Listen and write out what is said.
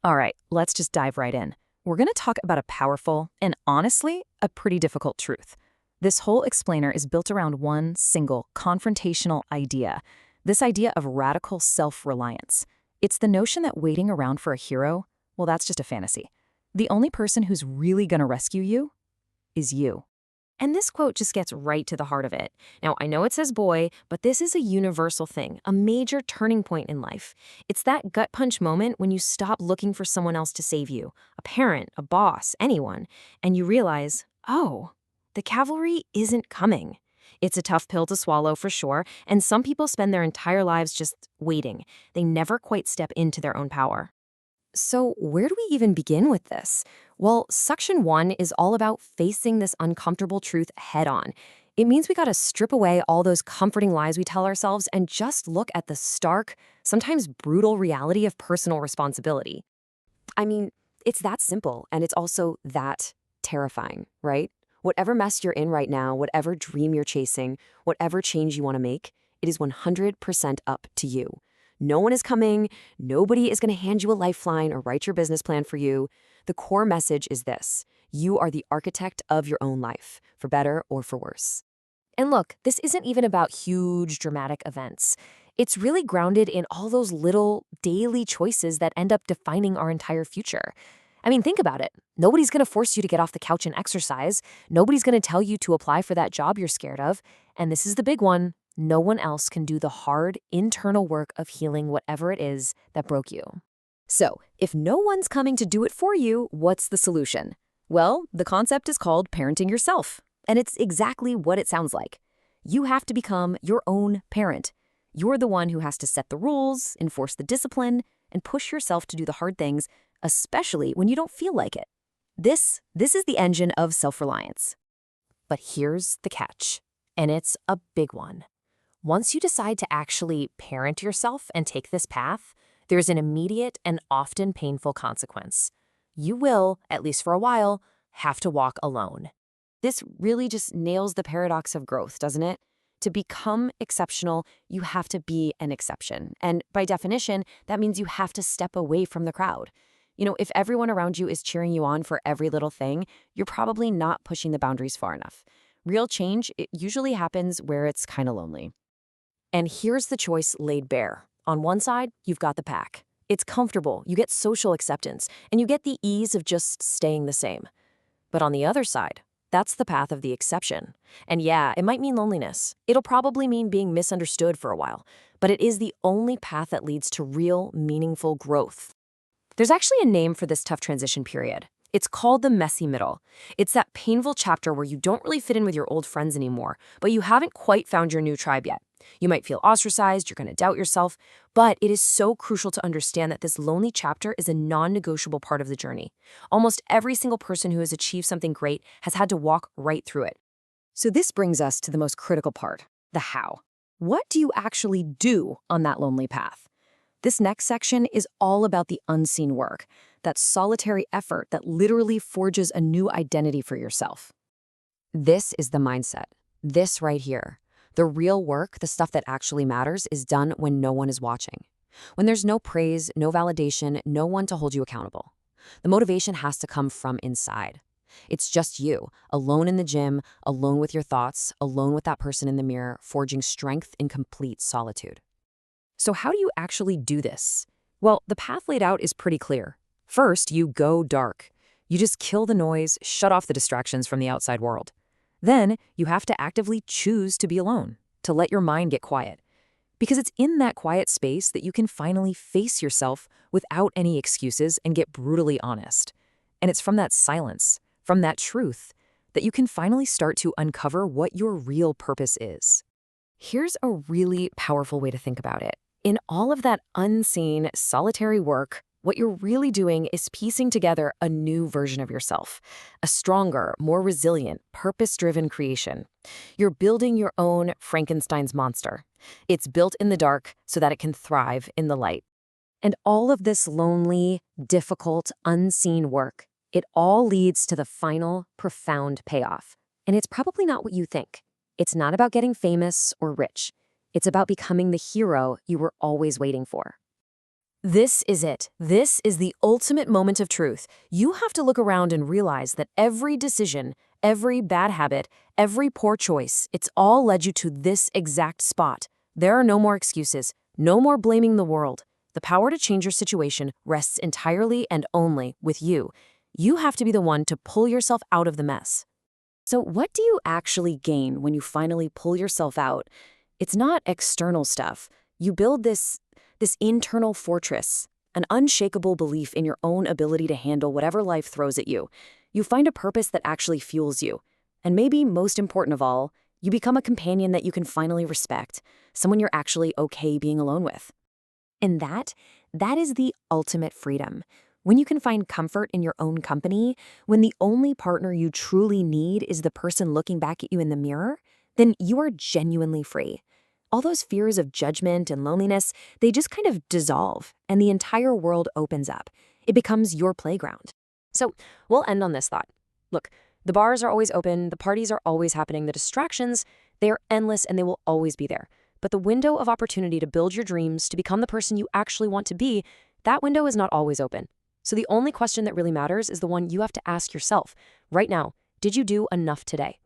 All right, let's just dive right in. We're going to talk about a powerful and honestly, a pretty difficult truth. This whole explainer is built around one single confrontational idea, this idea of radical self-reliance. It's the notion that waiting around for a hero, well, that's just a fantasy. The only person who's really going to rescue you is you. And this quote just gets right to the heart of it. Now, I know it says boy, but this is a universal thing, a major turning point in life. It's that gut punch moment when you stop looking for someone else to save you, a parent, a boss, anyone, and you realize, oh, the cavalry isn't coming. It's a tough pill to swallow for sure, and some people spend their entire lives just waiting. They never quite step into their own power. So where do we even begin with this? Well, Section 1 is all about facing this uncomfortable truth head on. It means we gotta strip away all those comforting lies we tell ourselves and just look at the stark, sometimes brutal reality of personal responsibility. I mean, it's that simple, and it's also that terrifying, right? Whatever mess you're in right now, whatever dream you're chasing, whatever change you want to make, it is 100% up to you. No one is coming. Nobody is going to hand you a lifeline or write your business plan for you. The core message is this: you are the architect of your own life, for better or for worse. And look, this isn't even about huge dramatic events. It's really grounded in all those little daily choices that end up defining our entire future. I mean, think about it. Nobody's going to force you to get off the couch and exercise. Nobody's going to tell you to apply for that job you're scared of. And this is the big one. No one else can do the hard, internal work of healing whatever it is that broke you. So, if no one's coming to do it for you, what's the solution? Well, the concept is called parenting yourself, and it's exactly what it sounds like. You have to become your own parent. You're the one who has to set the rules, enforce the discipline, and push yourself to do the hard things, especially when you don't feel like it. This is the engine of self-reliance. But here's the catch, and it's a big one. Once you decide to actually parent yourself and take this path, there's an immediate and often painful consequence. You will, at least for a while, have to walk alone. This really just nails the paradox of growth, doesn't it? To become exceptional, you have to be an exception. And by definition, that means you have to step away from the crowd. You know, if everyone around you is cheering you on for every little thing, you're probably not pushing the boundaries far enough. Real change, it usually happens where it's kind of lonely. And here's the choice laid bare. On one side, you've got the pack. It's comfortable, you get social acceptance, and you get the ease of just staying the same. But on the other side, that's the path of the exception. And yeah, it might mean loneliness. It'll probably mean being misunderstood for a while, but it is the only path that leads to real, meaningful growth. There's actually a name for this tough transition period. It's called the messy middle. It's that painful chapter where you don't really fit in with your old friends anymore, but you haven't quite found your new tribe yet. You might feel ostracized, you're going to doubt yourself, but it is so crucial to understand that this lonely chapter is a non-negotiable part of the journey. Almost every single person who has achieved something great has had to walk right through it. So this brings us to the most critical part, the how. What do you actually do on that lonely path? This next section is all about the unseen work, that solitary effort that literally forges a new identity for yourself. This is the mindset. This right here. The real work, the stuff that actually matters, is done when no one is watching. When there's no praise, no validation, no one to hold you accountable. The motivation has to come from inside. It's just you, alone in the gym, alone with your thoughts, alone with that person in the mirror, forging strength in complete solitude. So how do you actually do this? Well, the path laid out is pretty clear. First, you go dark. You just kill the noise, shut off the distractions from the outside world. Then, you have to actively choose to be alone, to let your mind get quiet. Because it's in that quiet space that you can finally face yourself without any excuses and get brutally honest. And it's from that silence, from that truth, that you can finally start to uncover what your real purpose is. Here's a really powerful way to think about it. In all of that unseen, solitary work, what you're really doing is piecing together a new version of yourself, a stronger, more resilient, purpose-driven creation. You're building your own Frankenstein's monster. It's built in the dark so that it can thrive in the light. And all of this lonely, difficult, unseen work, it all leads to the final, profound payoff. And it's probably not what you think. It's not about getting famous or rich. It's about becoming the hero you were always waiting for. This is it. This is the ultimate moment of truth. You have to look around and realize that every decision, every bad habit, every poor choice, it's all led you to this exact spot. There are no more excuses, no more blaming the world. The power to change your situation rests entirely and only with you. You have to be the one to pull yourself out of the mess. So what do you actually gain when you finally pull yourself out? It's not external stuff. You build this internal fortress, an unshakable belief in your own ability to handle whatever life throws at you. You find a purpose that actually fuels you. And maybe most important of all, you become a companion that you can finally respect, someone you're actually okay being alone with. And that is the ultimate freedom. When you can find comfort in your own company, when the only partner you truly need is the person looking back at you in the mirror, then you are genuinely free. All those fears of judgment and loneliness, they just kind of dissolve, and the entire world opens up. It becomes your playground. So we'll end on this thought. Look, the bars are always open, the parties are always happening, the distractions, they are endless and they will always be there. But the window of opportunity to build your dreams, to become the person you actually want to be, that window is not always open. So the only question that really matters is the one you have to ask yourself. Right now, did you do enough today?